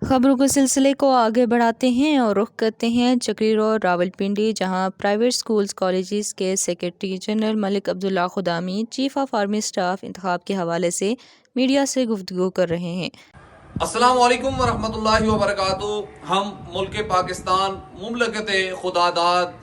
खबरों के सिलसिले को आगे बढ़ाते हैं और रुख करते हैं चक्री रोड रावलपिंडी, जहां प्राइवेट स्कूल्स कॉलेजेस के secretary general Malik Abdullah Khudami chief of army staff इंतखाब के हवाले से मीडिया से गुफ्तगू कर रहे हैं। अस्सलाम वालेकुम वरहमतुल्लाहि वबरकातुहू। हम मुल्क पाकिस्तान मुमलकत खुदादाद,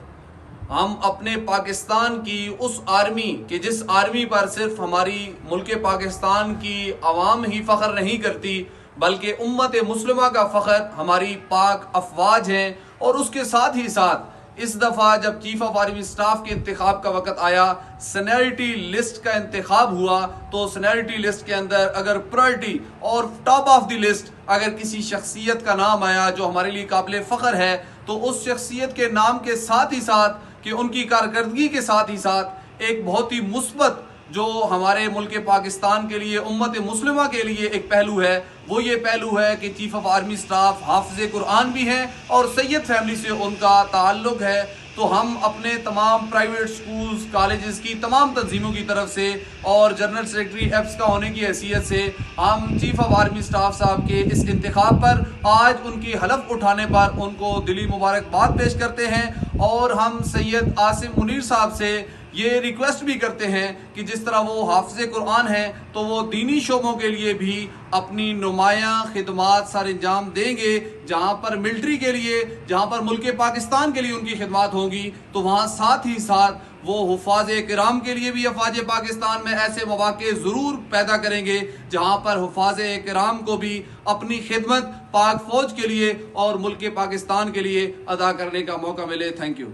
हम अपने पाकिस्तान की उस आर्मी कि जिस आर्मी पर सिर्फ हमारी मुल्क पाकिस्तान की आवाम ही फ़ख्र नहीं करती बल्कि उम्मत मुस्लिमा का फ़ख्र हमारी पाक अफवाज हैं। और उसके साथ ही साथ इस दफ़ा जब चीफ ऑफ आर्मी स्टाफ के इंतखाब का वक़्त आया, सीनियरिटी लिस्ट का इंतखाब हुआ, तो सीनियरिटी लिस्ट के अंदर अगर प्रायोरिटी और टॉप ऑफ द लिस्ट अगर किसी शख्सियत का नाम आया जो हमारे लिए काबिल फ़ख्र है, तो उस शख्सियत के नाम के साथ ही साथ कि उनकी कारकर्दगी के साथ ही साथ एक बहुत ही मुस्बत जो हमारे मुल्क पाकिस्तान के लिए, उम्मत मुस्लिमा के लिए एक पहलू है, वो ये पहलू है कि चीफ ऑफ आर्मी स्टाफ हाफिज़ कुरान भी हैं और सैयद फैमिली से उनका ताल्लुक़ है। तो हम अपने तमाम प्राइवेट स्कूल्स कॉलेजेस की तमाम तंजीमों की तरफ से और जनरल सेक्रेटरी एप्स का होने की हैसियत से हम चीफ ऑफ आर्मी स्टाफ साहब के इस इंतखाब पर आज उनकी हलफ उठाने पर उनको दिली मुबारकबाद पेश करते हैं। और हम सैयद आसिम मुनीर साहब से ये रिक्वेस्ट भी करते हैं कि जिस तरह वो हाफिज़ कुरान हैं तो वो दीनी शोबों के लिए भी अपनी नुमायाँ खिदमात सर अंजाम देंगे। जहाँ पर मिलिट्री के लिए, जहाँ पर मुल्क पाकिस्तान के लिए उनकी खिदमात होंगी, तो वहाँ साथ ही साथ वो हुफ़ाज़ किराम के लिए भी अफ़वाज पाकिस्तान में ऐसे मौक़े ज़रूर पैदा करेंगे जहाँ पर हुफ़ाज़ किराम को भी अपनी खिदमत पाक फ़ौज के लिए और मुल्क पाकिस्तान के लिए अदा करने का मौका मिले। Thank you.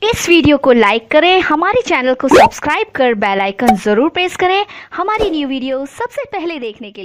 इस वीडियो को लाइक करें, हमारे चैनल को सब्सक्राइब कर बेल आइकन जरूर प्रेस करें हमारी न्यू वीडियो सबसे पहले देखने के लिए।